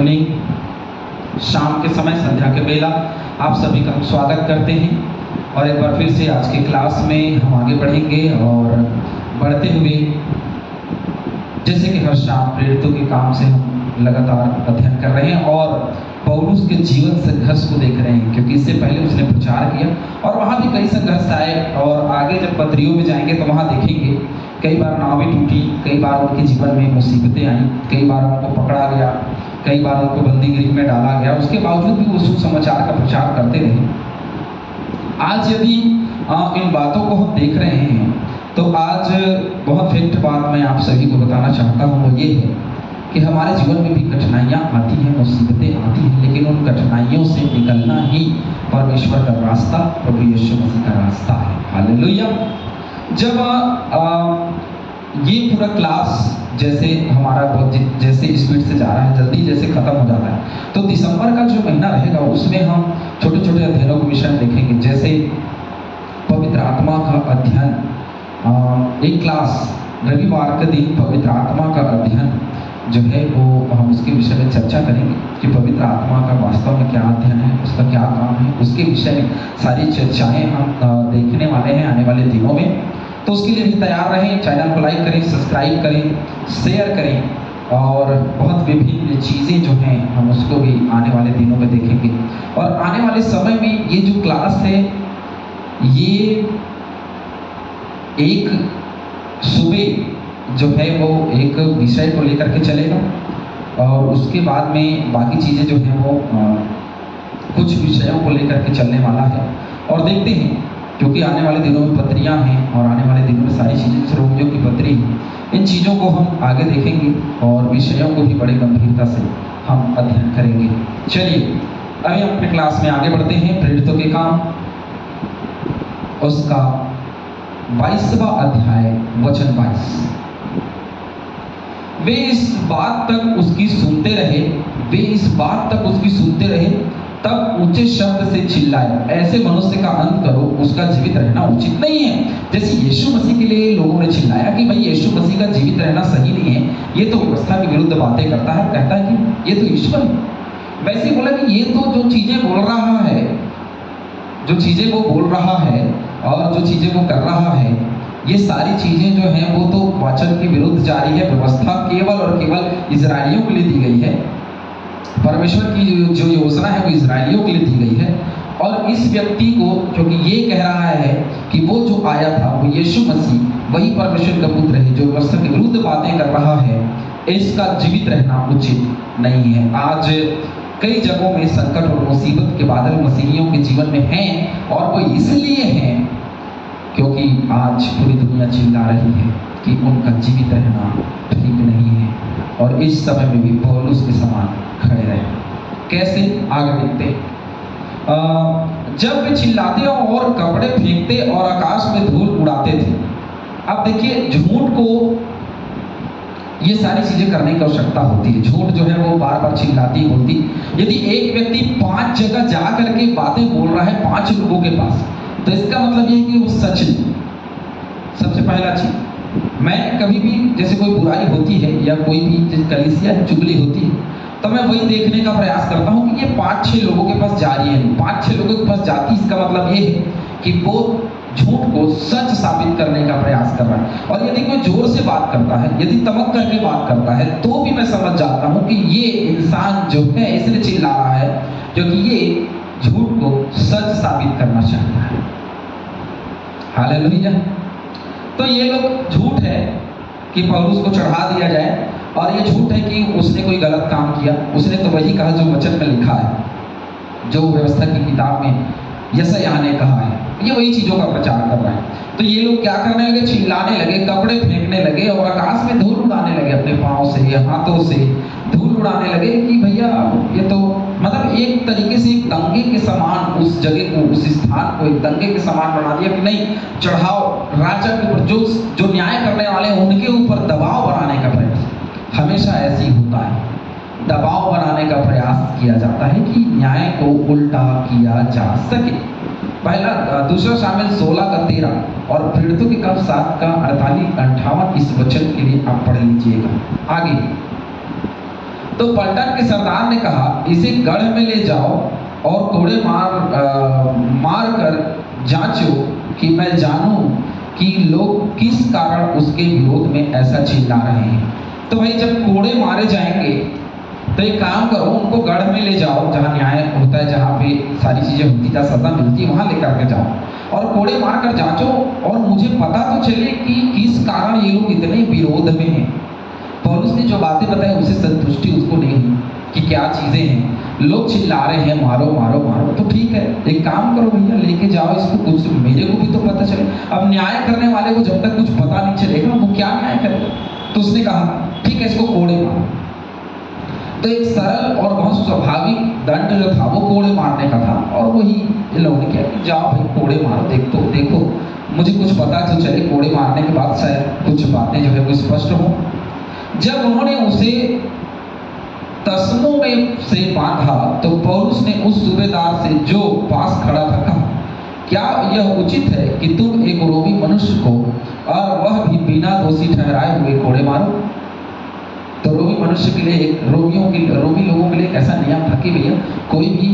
Evening, शाम के समय, संध्या के बेला आप सभी का स्वागत करते हैं। और एक बार फिर से आज की क्लास में हम आगे बढ़ेंगे और बढ़ते हुए जैसे कि हर शाम प्रेरितों के काम से हम लगातार अध्ययन कर रहे हैं और पौलुस के जीवन संघर्ष को देख रहे हैं, क्योंकि इससे पहले उसने प्रचार किया और वहाँ भी कई संघर्ष आए। और आगे जब पत्रियों में जाएंगे तो वहाँ देखेंगे कई बार नावें टूटी, कई बार उनके जीवन में मुसीबतें आई, कई बार उनको पकड़ा गया, कई बार उनको बंदी गृह में डाला गया। उसके बावजूद भी वो सुसमाचार का प्रचार करते रहे। आज यदि इन बातों को हम देख रहे हैं तो आज बहुत फैक्ट बात मैं आप सभी को बताना चाहता हूँ, वो ये है कि हमारे जीवन में भी कठिनाइयाँ आती हैं, मुसीबतें आती हैं, लेकिन उन कठिनाइयों से निकलना ही परमेश्वर का रास्ता, प्रभु यीशु मसीह का रास्ता है। हालेलुया। जब ये पूरा क्लास जैसे हमारा बहुत जैसे स्पीड से जा रहा है, जल्दी जैसे खत्म हो जाता है, तो दिसंबर का जो महीना रहेगा उसमें हम छोटे छोटे अध्ययनों के विषय देखेंगे। जैसे पवित्र आत्मा का अध्ययन, एक क्लास रविवार के दिन पवित्र आत्मा का अध्ययन जो है वो हम उसके विषय में चर्चा करेंगे कि पवित्र आत्मा का वास्तव में क्या अध्ययन है, उसका क्या काम है, उसके विषय में सारी चर्चाएं हम देखने वाले हैं आने वाले दिनों में। तो उसके लिए भी तैयार रहें, चैनल को लाइक करें, सब्सक्राइब करें, शेयर करें और बहुत विभिन्न चीज़ें जो हैं हम उसको भी आने वाले दिनों में देखेंगे। और आने वाले समय में ये जो क्लास है ये एक सुबह जो है वो एक विषय को लेकर के चलेगा और उसके बाद में बाकी चीज़ें जो हैं वो कुछ विषयों को लेकर के चलने वाला है। और देखते हैं, क्योंकि आने वाले दिनों में पत्रियां हैं और आने वाले दिनों में सारी चीज़ें जैसे रोमियो की पत्री है, इन चीज़ों को हम आगे देखेंगे और विषयों को भी बड़ी गंभीरता से हम अध्ययन करेंगे। चलिए अभी हम अपने क्लास में आगे बढ़ते हैं। प्रेरितों के काम उसका 22वां अध्याय वचन 22। वे इस बात तक उसकी सुनते रहे, तब ऊंचे शब्द से चिल्लाए, ऐसे मनुष्य का अंत करो, उसका जीवित रहना उचित नहीं है। जैसे यीशु मसीह के लिए लोगों ने चिल्लाया कि भाई यीशु मसीह का जीवित रहना सही नहीं है, ये तो व्यवस्था के विरुद्ध बातें करता है, कहता है कि ये तो ईश्वर है। वैसे ही बोला कि ये तो जो चीजें वो बोल रहा है और जो चीजें वो कर रहा है, ये सारी चीजें जो हैं वो तो वचन के विरुद्ध जा रही है। व्यवस्था केवल और केवल इजरायलियों के लिए दी गई है। परमेश्वर की जो योजना है वो इजरायलियों के लिए दी गई है। और इस व्यक्ति को क्योंकि ये कह रहा है कि वो जो आया था वो यीशु मसीह वही परमेश्वर का पुत्र है, जो व्यवस्था के विरुद्ध बातें कर रहा है, इसका जीवित रहना उचित नहीं है। आज कई जगहों में संकट और मुसीबत के बादल मसीहियों के जीवन में हैं और वो इसलिए हैं क्योंकि आज पूरी दुनिया चिल्ला रही है कि उनका जीवित रहना ठीक नहीं है। और इस समय में भी पौलुस के समान खड़े रहे। कैसे, आगे देखते हैं। जब वे चिल्लाते और कपड़े फेंकते और आकाश में धूल उड़ाते थे। अब देखिए, झूठ को ये सारी चीजें करने की आवश्यकता होती है। झूठ जो है वो बार बार चिल्लाती होती। यदि एक व्यक्ति 5 जगह जा करके बातें बोल रहा है 5 लोगों के पास, तो इसका मतलब ये है कि वो सच नहीं। सबसे पहला चीज, मैं कभी भी जैसे कोई बुराई होती है या कोई भी कलीसिया चुगली होती है तो मैं वही देखने का प्रयास करता हूँ कि ये 5-6 लोगों के पास जा रही है। 5-6 लोगों के पास जाती, इसका मतलब ये है कि वो झूठ को सच साबित करने का प्रयास कर रहा है। और यदि कोई जोर से बात करता है, यदि तमक करके बात करता है, तो भी मैं समझ जाता हूँ कि ये इंसान जो है इसलिए चिल्ला रहा है क्योंकि ये झूठ को सच साबित करना चाहता है। हालेलुया। तो ये लोग झूठ है कि पौलुस को चढ़ा दिया जाए, और ये झूठ है कि उसने कोई गलत काम किया। उसने तो वही कहा जो वचन में लिखा है, जो व्यवस्था की किताब में यशायाह ने कहा है, ये वही चीजों का प्रचार कर रहा है। तो ये लोग क्या करने लगे, चिल्लाने लगे, कपड़े फेंकने लगे और आकाश में धूल उड़ाने लगे, अपने पाँव से या हाथों से धूल उड़ाने लगे कि भैया ये तो मतलब एक तरीके से एक दंगे के समान उस जगह को, उस स्थान को एक दंगे के समान बना दिया कि नहीं, चढ़ाओ राजा के ऊपर, जो न्याय करने वाले हैं उनके ऊपर दबाव बनाने का प्रयास। हमेशा ऐसे ही होता है, दबाव बनाने का प्रयास किया जाता है कि न्याय को उल्टा किया जा सके। पहला दूसरा शामिल 16:13 और प्रेरितों के काम 7:48-58 इस वचन के लिए आप पढ़ लीजिएगा। आगे तो पलटन के सरदार ने कहा, इसे गढ़ में ले जाओ और कोड़े मार कर जांचो कि मैं जानूं कि लोग किस कारण उसके विरोध में ऐसा चिल्ला रहे हैं। तो भाई जब कोड़े मारे जाएंगे तो एक काम करो, उनको गढ़ में ले जाओ जहाँ न्याय होता है, जहाँ पे सारी चीजें होती है, सजा मिलती है, वहां लेकर के जाओ और कोड़े मार कर जांचो और मुझे पता तो चले कि किस कारण ये लोग इतने विरोध में हैं। पौलुस ने जो बातें बताई उससे संतुष्टि उसको नहीं हुई कि क्या चीजें हैं। लोग चिल्ला रहे हैं मारो मारो मारो, तो ठीक है, एक काम करो भैया, लेके जाओ इसको, कुछ मेरे को भी तो पता चले। अब न्याय करने वाले को जब तक कुछ पता नहीं चलेगा वो क्या न्याय करेगा। तो उसने कहा ठीक है, इसको कोड़े मारो। तो एक सरल और बहुत स्वाभाविक दंड जो था वो कोड़े मारने का था, और वही ये लोगों ने किया कि जाओ भाई कोड़े मारो, देखो मुझे कुछ पता तो चले, कोड़े मारने के बाद शायद कुछ बातें जो है वो स्पष्ट हो। जब उन्होंने उसे तस्मों में से बांधा तो पौलुस ने उस सूबेदार से जो पास खड़ा था कहा, क्या यह उचित है कि तुम एक रोमी मनुष्य को और वह भी बिना दोषी ठहराए हुए कोड़े मारो। तो रोमी मनुष्य के लिए, रोमी लोगों के लिए ऐसा नियम था कि भैया कोई भी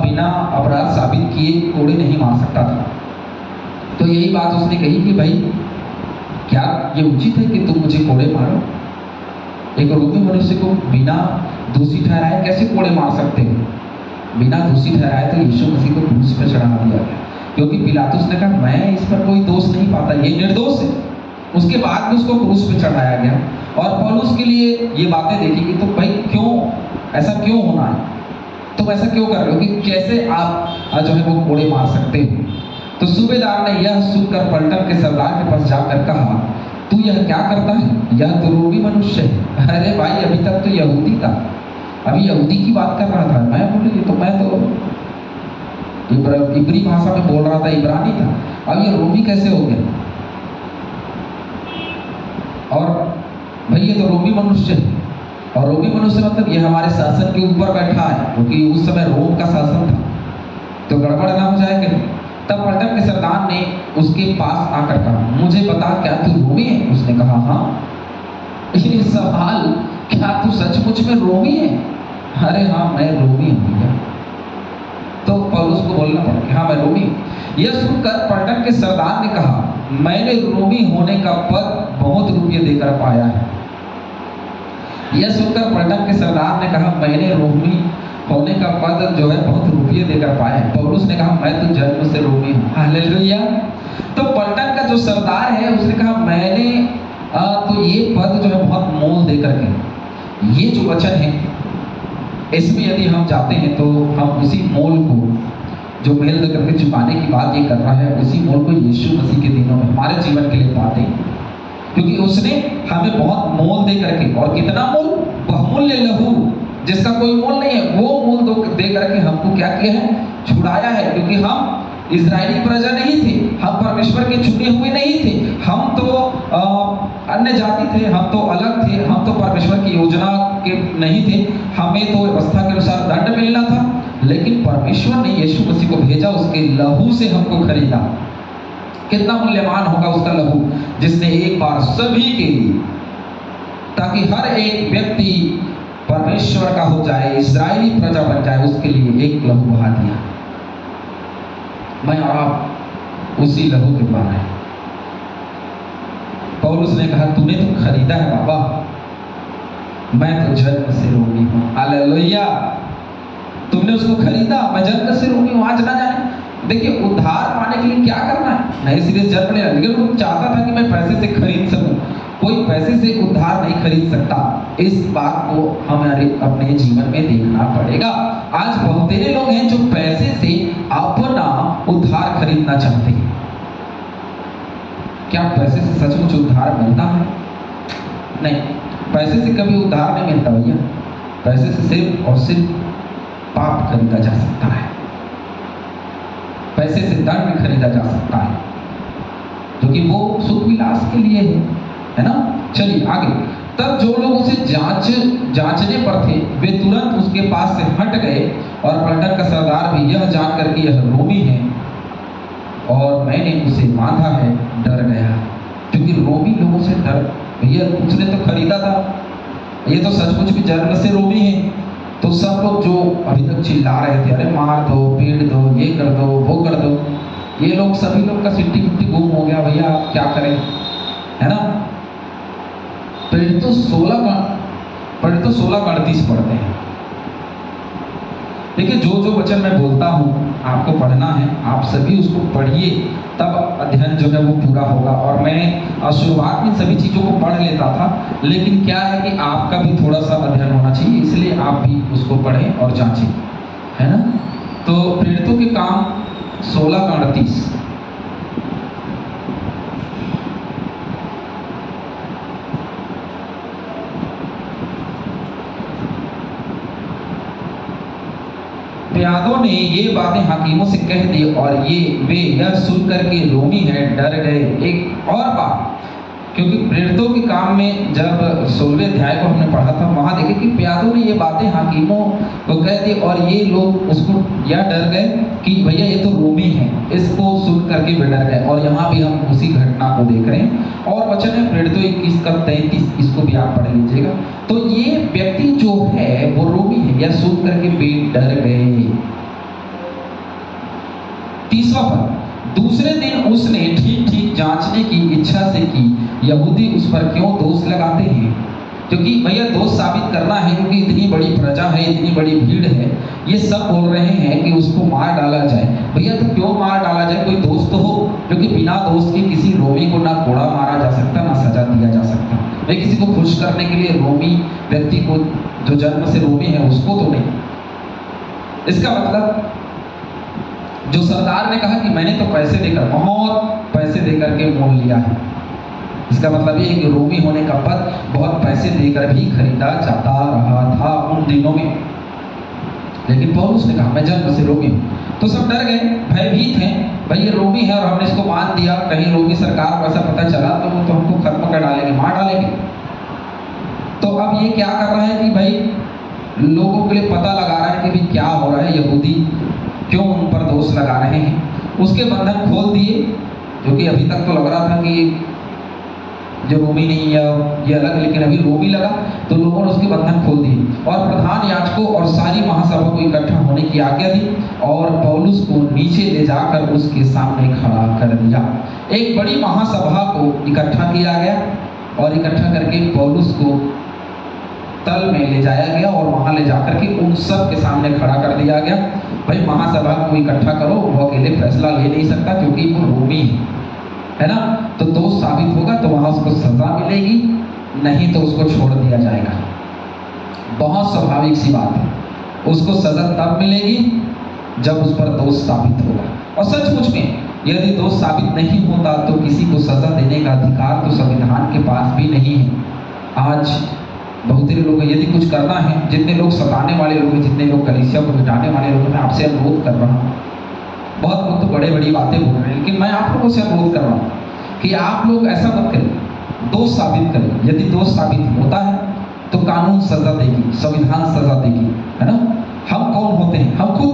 बिना अपराध साबित किए कोड़े नहीं मार सकता था। तो यही बात उसने कही कि भाई क्या ये उचित है कि तुम मुझे कोड़े मारो। एक रोमी मनुष्य को बिना दोषी ठहराए कैसे कोड़े मार सकते हो। बिना दोषी ठहराए तो यीशु मसीह को क्रूस पर चढ़ा दिया गया, क्योंकि पिलातुस ने कहा मैं इस पर कोई दोष नहीं पाता, ये निर्दोष है। उसके बाद भी उसको क्रूस पे चढ़ाया गया। और पौलुस के लिए ये बातें देखी कि तो भाई क्यों ऐसा क्यों होना है, तुम ऐसा क्यों कर रहे हो कि कैसे आप जो है वो कोड़े मार सकते हो। तो सूबेदार ने यह सुनकर पलटन के सरदार के पास जाकर कहा, तू यह क्या करता है, यह तो रोमी मनुष्य है। अरे भाई अभी तक तो यहूदी था, अभी यहूदी की बात कर रहा था। मैं बोले तो मैं तो इब्री भाषा में बोल रहा था, इब्रानी था, अब ये रोमी कैसे हो गया। और भाई ये तो रोमी मनुष्य है, और रोमी मनुष्य मतलब ये हमारे शासन के ऊपर बैठा है, क्योंकि उस समय रोम का शासन था, तो गड़बड़ ना हो जाए कहीं। तब पलटन के सरदार ने उसके पास आकर कहा, मुझे बता क्या तू रोमी है। उसने कहा हाँ। ये सवाल, क्या तू सचमुच में रोमी है। अरे हाँ मैं रोमी हूँ भैया। तो पौलुस को बोलना पड़ा हाँ मैं रोमी। यह सुनकर पलटन के सरदार ने कहा, मैंने रोमी होने का पद बहुत रुपये देकर पाया है। यह सुनकर पलटन के सरदार ने कहा, मैंने रोमी होने का पद जो है बहुत रुपये देकर पाया है। पौलुस ने कहा मैं तो जन्म से रोमी हूँ। हालेलुया। तो पलटन का जो सरदार है उसने कहा मैंने तो ये पद जो है बहुत मोल देकर के, ये जो वचन है इसमें यदि हम जाते हैं तो हम उसी मोल को जो मेल दे करके चुकाने की बात ये कर रहा है, उसी मोल को यीशु मसीह के दिनों में हमारे जीवन के लिए पाते हैं, क्योंकि उसने हमें बहुत मोल दे करके, और कितना मोल, बहुमूल्य लहू जिसका कोई मोल नहीं है, वो मोल दे करके हमको क्या किया है, छुड़ाया है। क्योंकि हम इजरायली प्रजा नहीं थे, हम परमेश्वर के चुने हुए नहीं थे, हम तो अन्य जाति थे, हम तो अलग थे, हम तो परमेश्वर की योजना के नहीं थे, हमें तो व्यवस्था के अनुसार दंड मिलना था। लेकिन परमेश्वर ने यीशु मसीह को भेजा, उसके लहू से हमको खरीदा। कितना मूल्यवान होगा उसका लहू, जिसने एक बार सभी के लिए, ताकि हर एक व्यक्ति परमेश्वर का हो जाए, इस्राएली प्रजा बन जाए, उसके लिए एक लहू बहा दिया। मैं और आप उसी लहू के पार हैं। पौलुस ने कहा तूने तो खरीदा है बाबा, मैं तो जन्म से रोमी हूँ। हालेलुया। तुमने उसको खरीदा, मैं जन्म से रोमी हूँ। आज ना जाने, देखिए उद्धार पाने के लिए क्या करना है, नहीं सीरियस जन्म लेना, लेकिन वो चाहता था कि मैं पैसे से खरीद सकूं। कोई पैसे से उद्धार नहीं खरीद सकता। इस बात को हमारे अपने जीवन में देखना पड़ेगा। आज बहुत सारे लोग हैं जो पैसे से अपना उद्धार खरीदना चाहते हैं। क्या पैसे से सचमुच उद्धार मिलता है? नहीं, पैसे से कभी उद्धार नहीं मिलता भैया। पैसे से सिर्फ और सिर्फ पाप खरीदा जा सकता है, पैसे से दंड खरीदा जा सकता है, क्योंकि वो सुख विलास के लिए है ना। चलिए आगे। तब जो लोग उसे जांचने पर थे वे तुरंत उसके पास से हट गए, और पलटन का सरदार भी यह जानकर कि यह रोमी है और मैंने उसे बांधा है, डर गया। क्योंकि रोमी लोगों से डर, भैया उसने तो खरीदा था, ये तो सचमुच भी जन्म से रोमी है। तो सब लोग जो अभी तक चिल्ला रहे थे, अरे मार दो, पीट दो, ये कर दो, वो कर दो, ये लोग सभी लोग का सिट्टी पिट्टी गुम हो गया। भैया आप क्या करें, है ना। पढ़ तो 16 का 38 पढ़ते हैं। देखिए जो वचन मैं बोलता हूँ आपको पढ़ना है, आप सभी उसको पढ़िए, तब अध्ययन जो है वो पूरा होगा। और मैं शुरुआत में सभी चीज़ों को पढ़ लेता था, लेकिन क्या है कि आपका भी थोड़ा सा अध्ययन होना चाहिए, इसलिए आप भी उसको पढ़ें और जांचें, है ना। तो प्रेरितों के काम 16 का 38। प्यादों ने ये बातें हाकिमों से कह दी और वे यह सुनकर के रोमी है डर गए। एक और बात, क्योंकि प्रेरितों के काम में जब 16वें अध्याय को हमने पढ़ा था, वहां देखे कि प्यादों ने ये बातें हाकिमों को कह दी और ये लोग उसको यह डर गए कि भैया ये तो रोमी है, इसको सुन करके वे डर गए। और यहाँ भी हम उसी घटना को देख रहे हैं। और वचन है प्रेरितों 21 का 33, इसको भी आप पढ़ लीजिएगा। तो ये व्यक्ति जो है वो रोमी है, यह सुन करके वे डर गए। तीसरा पद, दूसरे दिन उसने ठीक ठीक जांचने की इच्छा से कि यहूदी उस पर क्यों दोष लगाते हैं, क्योंकि भैया दोष साबित करना है, क्योंकि इतनी बड़ी प्रजा है, इतनी बड़ी भीड़ है, ये सब बोल रहे हैं कि उसको मार डाला जाए। भैया तो क्यों मार डाला जाए, कोई दोष तो हो, क्योंकि बिना दोष के किसी रोमी को ना कोड़ा मारा जा सकता, ना सजा दिया जा सकता। भाई किसी को खुश करने के लिए रोमी व्यक्ति को, जो जन्म से रोमी है, उसको तो नहीं। इसका मतलब जो सरदार ने कहा कि मैंने तो पैसे देकर, बहुत पैसे देकर के मोल लिया है, इसका मतलब ये कि रोमी होने का पद बहुत पैसे देकर भी खरीदा जाता रहा था उन दिनों में। लेकिन पौलुस ने कहा मैं जन्म से रोमी हूं। तो सब डर गए, भयभीत हैं, भाई ये रोमी है और हमने इसको मान दिया, कहीं रोमी सरकार को ऐसा पता चला तो वो तो हमको खत्म कर डालेंगे, मार डालेंगे। तो अब ये क्या कर रहा है कि भाई लोगों के लिए पता लगा रहा है कि भाई क्या हो रहा है, यहूदी क्यों उन पर दोष लगा रहे हैं। उसके बंधन खोल दिए, क्योंकि अभी तक तो लग रहा था कि जो रोमी नहीं है ये अलग, लेकिन अभी रोमी लगा, तो लोगों ने उसके बंधन खोल दिए और प्रधान याजकों और सारी महासभा को इकट्ठा होने की आज्ञा दी और पौलुस को नीचे ले जाकर उसके सामने खड़ा कर दिया। एक बड़ी महासभा को इकट्ठा किया गया और इकट्ठा करके पौलुस को तल में ले जाया गया और वहां ले जाकर के उन सब के सामने खड़ा कर दिया गया। भाई महासभा को इकट्ठा करो, वो अकेले फैसला ले नहीं सकता क्योंकि वो रोमी है ना। तो दोष साबित होगा तो वहां उसको सजा मिलेगी, नहीं तो उसको छोड़ दिया जाएगा। बहुत स्वाभाविक सी बात है, उसको सजा तब मिलेगी जब उस पर दोष साबित होगा। और सचमुच में यदि दोष साबित नहीं होता तो किसी को सजा देने का अधिकार तो संविधान के पास भी नहीं है। आज बहुत से लोग, यदि कुछ करना है, जितने लोग सताने वाले लोग हैं, जितने लोग कलीसिया को मिटाने वाले लोग हैं, मैं आपसे अनुरोध कर रहा हूँ। बहुत लोग तो बड़े बड़ी बातें बोल रहे हैं, लेकिन मैं आप लोगों से अनुरोध कर रहा हूँ कि आप लोग ऐसा मत करें, दोष साबित करें। यदि दोष साबित होता है तो कानून सजा देगी, संविधान सजा देगी, है ना। हम कौन होते हैं, हम खुद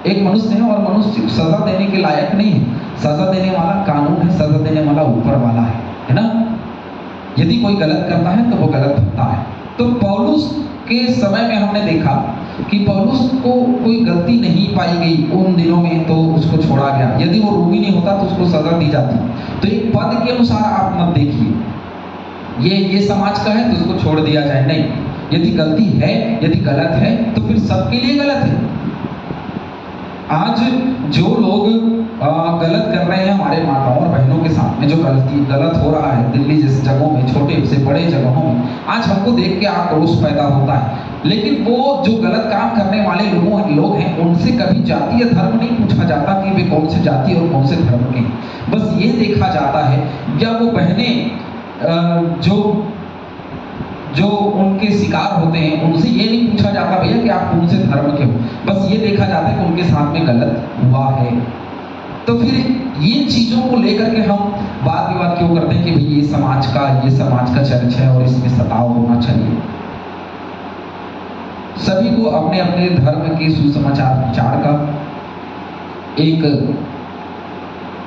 एक मनुष्य हैं और मनुष्य सजा देने के लायक नहीं है। सजा देने वाला कानून है, सजा देने वाला ऊपर वाला है ना। यदि कोई गलत करता है तो वो गलत होता है। तो पौलुस के समय में हमने देखा कि पौलुस को कोई गलती नहीं पाई गई उन दिनों में, तो उसको छोड़ा गया। यदि वो रोमी नहीं होता तो उसको सजा दी जाती। तो एक पद के अनुसार आप मत देखिए ये समाज का है तो उसको छोड़ दिया जाए, नहीं। यदि गलती है, यदि गलत है तो फिर सबके लिए गलत है। आज जो लोग गलत कर रहे हैं हमारे माताओं और बहनों के साथ में, जो गलत हो रहा है दिल्ली जैसे जगहों में, छोटे से बड़े जगहों में, आज हमको देख के आक्रोश पैदा होता है। लेकिन वो जो गलत काम करने वाले लोग हैं, उनसे कभी जातीय धर्म नहीं पूछा जाता कि वे कौन से जाति और कौन से धर्म के। बस ये देखा जाता है या वो बहनें जो उनके शिकार होते हैं, उनसे ये नहीं पूछा जाता भैया कि आप कौन से धर्म के हो। बस ये देखा जाता है कि उनके साथ में गलत हुआ है। तो फिर ये चीजों को लेकर के हम वाद विवाद क्यों करते हैं कि भाई ये समाज का चर्च है और इसमें सताव होना चाहिए। सभी को अपने अपने धर्म के सुसमाचार प्रचार का एक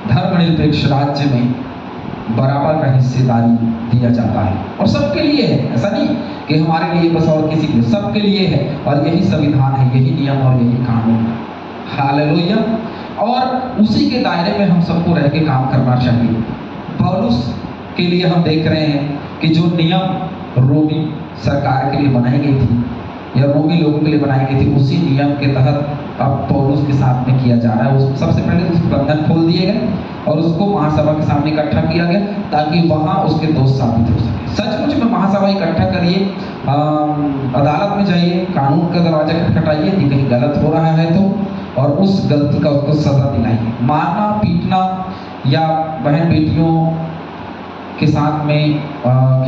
धर्मनिरपेक्ष राज्य में बराबर का हिस्सेदारी दिया जाता है और सबके लिए है। ऐसा नहीं कि हमारे लिए बस और किसी के लिए, सबके लिए है, और यही संविधान है, यही नियम और यही कानून है। हालेलुया। और उसी के दायरे में हम सबको रह के काम करना चाहिए। पौलुस के लिए हम देख रहे हैं कि जो नियम रोमी सरकार के लिए बनाई गई थी या रोमी लोगों के लिए बनाई गई थी, उसी नियम के तहत अब पौलुस के साथ में किया जा रहा है। सबसे पहले उसके बंधन खोल दिए गए और उसको महासभा के सामने इकट्ठा किया गया ताकि वहां उसके दोष साबित हो सके। सचमुच में महासभा इकट्ठा करिए, अदालत में जाइए, कानून का दरवाजा खटखटाइए कि कहीं गलत हो रहा है तो, और उस गलती का उसको सजा दिलाइए। मारना पीटना या बहन बेटियों के साथ में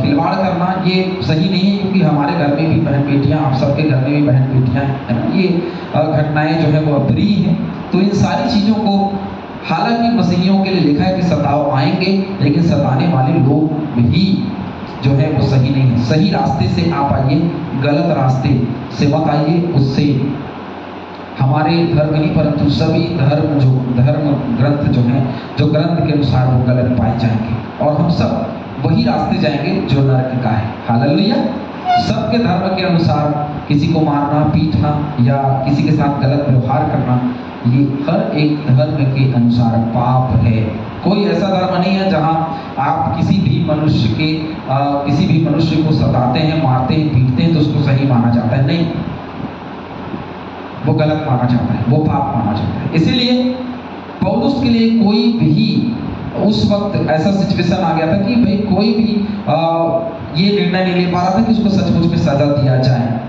खिलवाड़ करना ये सही नहीं है, क्योंकि हमारे घर में भी बहन बेटियां, आप सबके घर में भी बहन बेटियां हैं ना, ये घटनाएं जो है वो अप्रिय हैं। तो इन सारी चीज़ों को, हालांकि मसीहियों के लिए लिखा है कि सताव आएंगे, लेकिन सताने वाले लोग भी जो है वो सही नहीं है। सही रास्ते से आप आइए, गलत रास्ते से मत आइए। उससे हमारे धर्म ही परंतु सभी धर्म ग्रंथ जो हैं, जो ग्रंथ के अनुसार वो गलत पाए जाएंगे और हम सब वही रास्ते जाएंगे जो नरक का है। हालेलुया। सबके धर्म के अनुसार किसी को मारना पीटना या किसी के साथ गलत व्यवहार करना, ये हर एक धर्म के अनुसार पाप है। कोई ऐसा धर्म नहीं है जहां आप किसी भी मनुष्य को सताते हैं, मारते हैं, पीटते हैं तो उसको सही माना जाता है। नहीं, वो गलत माना जाता है, वो पाप माना जाता है। इसीलिए पौलुस के लिए कोई भी उस वक्त ऐसा सिचुएशन आ गया था कि भाई कोई भी ये निर्णय नहीं ले पा रहा था कि उसको सचमुच में सजा दिया जाए,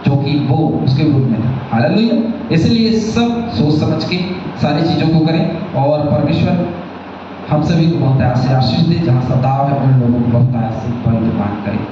जो कि वो उसके विरुद्ध में था। हालेलुया। इसलिए सब सोच समझ के सारी चीज़ों को करें और परमेश्वर हम सभी को बहुत से आशीष दे। जहाँ सताव है उन लोगों को बहुत से परिवर्तन करें।